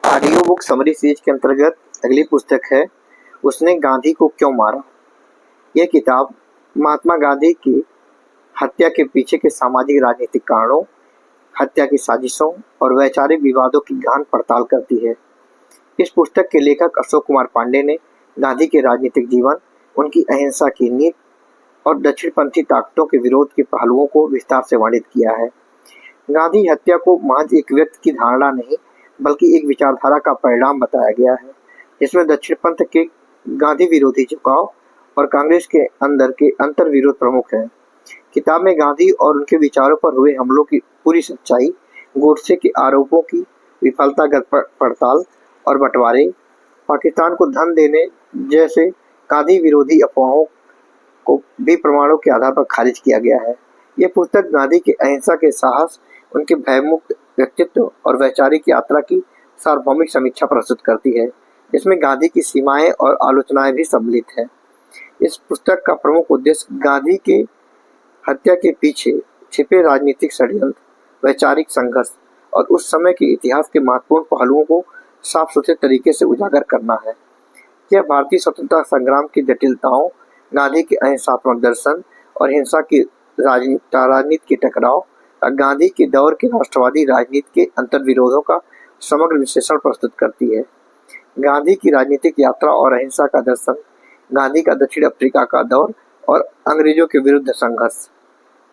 Audio book summary series के अंतर्गत अगली पुस्तक है उसने गांधी को क्यों मारा। यह किताब महात्मा गांधी की हत्या के पीछे के सामाजिक राजनीतिक कारणों, हत्या की साजिशों और वैचारिक विवादों की गहन पड़ताल करती है। इस पुस्तक के लेखक अशोक कुमार पांडे ने गांधी के राजनीतिक जीवन, उनकी अहिंसा की नीति और दक्षिणपंथी ताकतों के विरोध के पहलुओं को विस्तार से वर्णित किया है। गांधी हत्या को महज एक व्यक्ति की धारणा नहीं बल्कि एक विचारधारा का परिणाम बताया गया है, जिसमें दक्षिणपंथ के गांधी विरोधी झुकाव और कांग्रेस के अंदर के अंतर विरोध प्रमुख हैं। किताब में गांधी और उनके विचारों पर हुए हमलों की पूरी सच्चाई, गोडसे के आरोपों की विफलतागत पड़ताल और बंटवारे, पाकिस्तान को धन देने जैसे गांधी विरोधी अफवाहों को भी प्रमाणों के आधार पर खारिज किया गया है। यह पुस्तक गांधी के अहिंसा के साहस, उनके भयमुक्त व्यक्तित्व और वैचारिक यात्रा की सार्वभौमिक समीक्षा प्रस्तुत करती है, जिसमें गांधी की सीमाएं और आलोचनाएं भी सम्मिलित हैं। इस पुस्तक का प्रमुख उद्देश्य गांधी के हत्या के पीछे छिपे राजनीतिक षड्यंत्र, वैचारिक संघर्ष और उस समय के इतिहास के महत्वपूर्ण पहलुओं को साफ सुथरे तरीके से उजागर करना है। यह भारतीय स्वतंत्रता संग्राम की जटिलताओं, गांधी के अहिंसात्मक दर्शन और हिंसा की राजनीति के टकराव, गांधी के दौर के राष्ट्रवादी राजनीति के अंतर्विरोधों का समग्र विश्लेषण प्रस्तुत करती है। गांधी की राजनीतिक यात्रा और अहिंसा का दर्शन, गांधी का दक्षिण अफ्रीका का दौर और अंग्रेजों के विरुद्ध संघर्ष,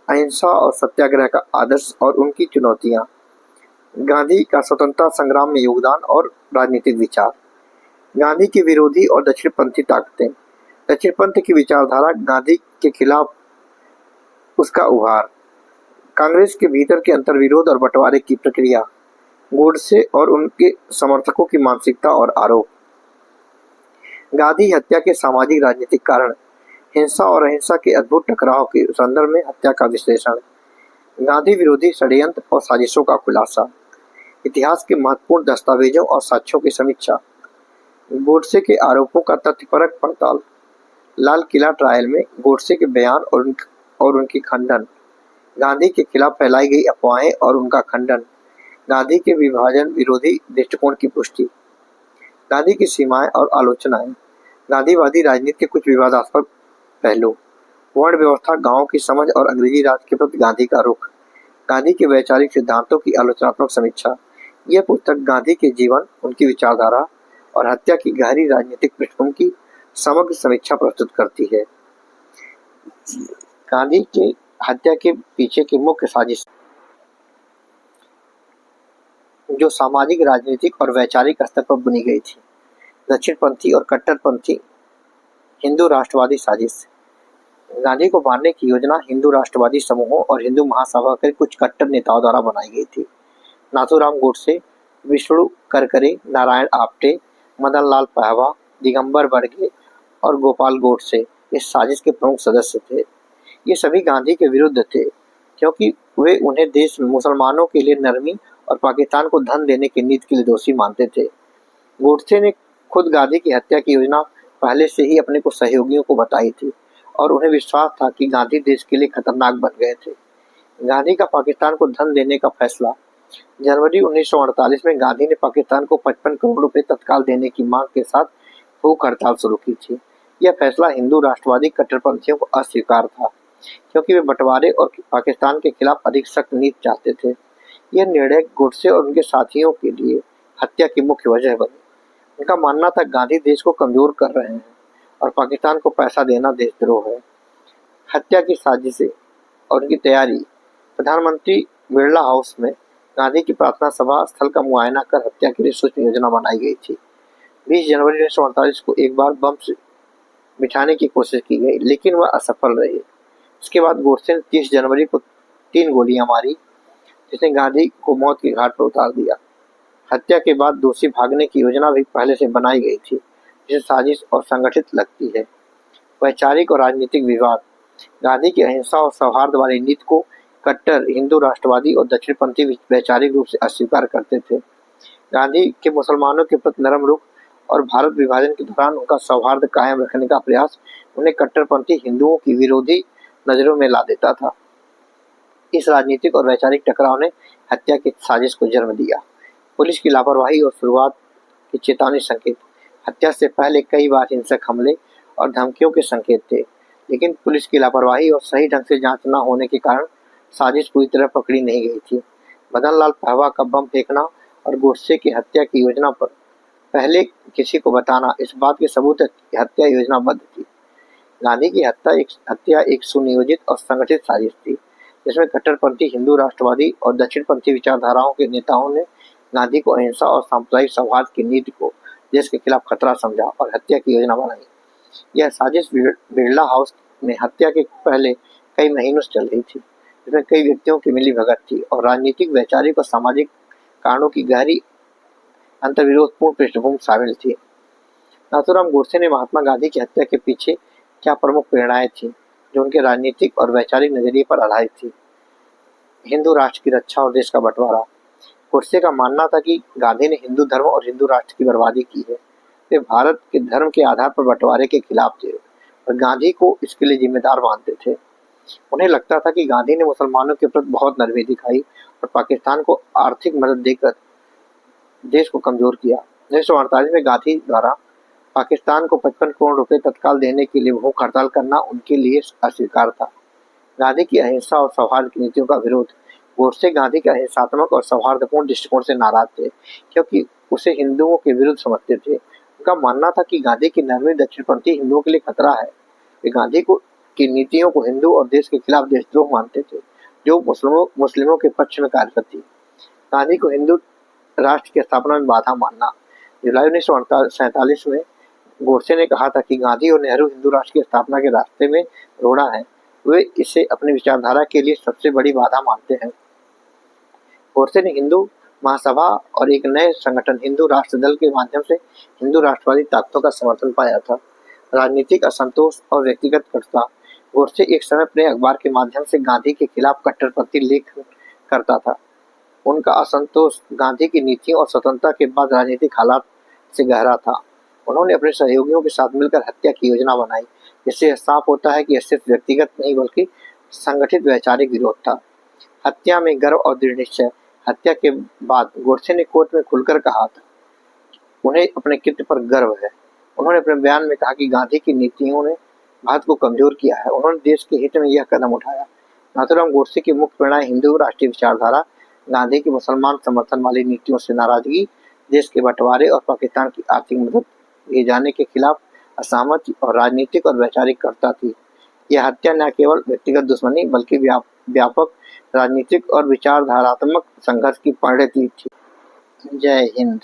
अहिंसा और सत्याग्रह का आदर्श और उनकी चुनौतियां, गांधी का स्वतंत्रता संग्राम में योगदान और राजनीतिक विचार, गांधी के विरोधी और दक्षिणपंथी ताकतें, दक्षिणपंथ की विचारधारा, गांधी के खिलाफ उसका उभार, कांग्रेस के भीतर के अंतर्विरोध और बंटवारे की प्रक्रिया, गोडसे और उनके समर्थकों की मानसिकता और आरोप, गांधी हत्या के सामाजिक राजनीतिक कारण, हिंसा और अहिंसा के अद्भुत टकराव के संदर्भ में हत्या का विश्लेषण, गांधी विरोधी षड्यंत्र और साजिशों का खुलासा, इतिहास के महत्वपूर्ण दस्तावेजों और साक्ष्यों की समीक्षा, गोडसे के आरोपों का तथ्यपरक पड़ताल, लाल किला ट्रायल में गोडसे के बयान और उनकी खंडन, गांधी के खिलाफ फैलाई गई अफवाहें और उनका खंडन, गांधी के विभाजन विरोधी दृष्टिकोण की पुष्टि, गांधी की सीमाएं और आलोचनाएं, गांधीवादी राजनीति के कुछ विवादास्पद पहलू, वर्ण व्यवस्था, गांवों की समझ और अंग्रेजी राज के प्रति गांधी का रुख, गांधी के वैचारिक सिद्धांतों की आलोचनात्मक समीक्षा। यह पुस्तक गांधी के जीवन, उनकी विचारधारा और हत्या की गहरी राजनीतिक पृष्ठभूमि की समग्र समीक्षा प्रस्तुत करती है। गांधी के हत्या के पीछे की मुख्य साजिश, जो सामाजिक, राजनीतिक और वैचारिक स्तर पर बुनी गई थी। दक्षिणपंथी और कट्टरपंथी हिंदू राष्ट्रवादी साजिश। गांधी को मारने की योजना हिंदू राष्ट्रवादी समूहों और हिंदू महासभा के कुछ कट्टर नेताओं द्वारा बनाई गई थी। नाथूराम गोडसे, विष्णु करकरे, नारायण आप्टे, मदन लाल पहवा, दिगंबर बर्गे और गोपाल गोडसे इस साजिश के प्रमुख सदस्य थे। ये सभी गांधी के विरुद्ध थे, क्योंकि वे उन्हें देश में मुसलमानों के लिए नरमी और पाकिस्तान को धन देने की नीति के लिए दोषी मानते थे। गोडसे ने खुद गांधी की हत्या की योजना पहले से ही अपने कुछ सहयोगियों को बताई थी और उन्हें विश्वास था कि गांधी देश के लिए खतरनाक बन गए थे। गांधी का पाकिस्तान को धन देने का फैसला। जनवरी 1948 में गांधी ने पाकिस्तान को 55 करोड़ रुपए तत्काल देने की मांग के साथ भूख हड़ताल शुरू की थी। यह फैसला हिंदू राष्ट्रवादी कट्टरपंथियों को अस्वीकार था, क्योंकि वे बंटवारे और पाकिस्तान के खिलाफ अधिक सख्त नीति चाहते थे। यह निर्णय गोडसे और उनके साथियों के लिए हत्या की मुख्य वजह बनी। उनका मानना था गांधी देश को कमजोर कर रहे हैं और पाकिस्तान को पैसा देना देशद्रोह है। हत्या की साजिशें और उनकी तैयारी। प्रधानमंत्री बिरला हाउस में गांधी की प्रार्थना सभा स्थल का मुआयना कर हत्या के लिए सूचना योजना बनाई गई थी। 20 जनवरी 1948 को एक बार बम से बिठाने की कोशिश की गई, लेकिन वह असफल रही। इसके बाद गोडसे ने 30 जनवरी को 3 गोलियां मारी, जिसने गांधी को मौत के घाट पर उतार दिया। हत्या के बाद दोषी भागने की योजना भी पहले से बनाई गई थी, जिसे साजिश और संगठित लगती है। वैचारिक और राजनीतिक विवाद। गांधी की अहिंसा और सौहार्द वाली नीति को कट्टर हिंदू राष्ट्रवादी और दक्षिणपंथी वैचारिक रूप से अस्वीकार करते थे। गांधी के मुसलमानों के प्रति नरम रुख और भारत विभाजन के दौरान उनका सौहार्द कायम रखने का प्रयास उन्हें कट्टरपंथी हिंदुओं की विरोधी नजरों में ला देता था। इस राजनीतिक और वैचारिक टकराव ने हत्या की साजिश को जन्म दिया। पुलिस की लापरवाही और शुरुआत के चेतावनी संकेत। हत्या से पहले कई बार हिंसक हमले और धमकियों के संकेत थे, लेकिन पुलिस की लापरवाही और सही ढंग से जांच न होने के कारण साजिश पूरी तरह पकड़ी नहीं गई थी। मदन लाल पहवा का बम फेंकना और गोडसे की हत्या की योजना पर पहले किसी को बताना इस बात के सबूत है कि हत्या योजनाबद्ध थी। गांधी की हत्या एक सुनियोजित और संगठित साजिश थी, जिसमें कट्टरपंथी हिंदू राष्ट्रवादी और दक्षिणपंथी विचारधाराओं के नेताओं ने गांधी को अहिंसा और सांप्रदायिक सौहार्द की नीति को देश के खिलाफ खतरा समझा और हत्या की योजना बनाई। यह साजिश बिरला हाउस में हत्या के पहले कई महीनों से चल रही थी, जिसमें कई व्यक्तियों की मिलीभगत थी और राजनीतिक, वैचारिक और सामाजिक कारणों की गहरी अंतर्विरोधपूर्ण पृष्ठभूमि शामिल थी। नाथूराम गोडसे ने महात्मा गांधी की हत्या के पीछे क्या प्रमुख प्रेरणाएं थीं, जो उनके राजनीतिक और वैचारिक नजरिए पर आधारित थी। हिंदू राष्ट्र की रक्षा और देश का बंटवारा। गोडसे का मानना था कि गांधी ने हिंदू धर्म और हिंदू राष्ट्र की बर्बादी की है। वे भारत के धर्म के आधार पर बंटवारे के खिलाफ थे और गांधी को इसके लिए जिम्मेदार मानते थे। उन्हें लगता था कि गांधी ने मुसलमानों के प्रति बहुत नरमी दिखाई और पाकिस्तान को आर्थिक मदद देकर देश को कमजोर किया। 1948 में गांधी द्वारा पाकिस्तान को 55 करोड़ रुपए तत्काल देने के लिए भूख हड़ताल करना उनके लिए अस्वीकार था। गांधी की अहिंसा और सौहार्द की नीतियों का विरोध। गोडसे गांधी के अहिंसात्मक और सौहार्दपूर्ण दृष्टिकोण से नाराज थे, क्योंकि उसे हिंदुओं के विरुद्ध समझते थे। उनका मानना था कि गांधी की नरमी दक्षिणपंथी हिंदुओं के लिए खतरा है। वे गांधी को की नीतियों को हिंदू और देश के खिलाफ देशद्रोह मानते थे, जो मुस्लिमों के पक्ष में कार्य करती। गांधी को हिंदू राष्ट्र की स्थापना में बाधा मानना। जुलाई 1947 में गोडसे ने कहा था कि गांधी और नेहरू हिंदू राष्ट्र की स्थापना के रास्ते में रोड़ा है। वे इसे अपनी विचारधारा के लिए सबसे बड़ी बाधा मानते हैं। गोडसे ने हिंदू महासभा और एक नए संगठन हिंदू राष्ट्र दल के माध्यम से हिंदू राष्ट्रवादी ताकतों का समर्थन पाया था। राजनीतिक असंतोष और व्यक्तिगत कटुता। गोडसे एक समय अपने अखबार के माध्यम से गांधी के खिलाफ कट्टरपंथी लेख करता था। उनका असंतोष गांधी की नीतियों और स्वतंत्रता के बाद राजनीतिक हालात से गहरा था। उन्होंने अपने सहयोगियों के साथ मिलकर हत्या की योजना बनाई, जिससे यह साफ होता है कि यह सिर्फ व्यक्तिगत नहीं बल्कि संगठित वैचारिक विरोध था। हत्या में गर्व और दृढ़ निश्चय। हत्या के बाद गोडसे ने कोर्ट में खुलकर कहा था उन्हें अपने कृत्य पर गर्व है। उन्होंने अपने बयान में कहा कि गांधी की नीतियों ने भारत को कमजोर किया है। उन्होंने देश के हित में यह कदम उठाया। नाथूराम गोडसे की मुख्य प्रेरणाएं हिंदू राष्ट्रीय विचारधारा, गांधी की मुसलमान समर्थन वाली नीतियों से नाराजगी, देश के बंटवारे और पाकिस्तान की आर्थिक मदद दिए जाने के खिलाफ असहमति और राजनीतिक और वैचारिक कटुता थी। यह हत्या न केवल व्यक्तिगत दुश्मनी बल्कि व्यापक राजनीतिक और विचारधारात्मक संघर्ष की परिणति थी। जय हिंद।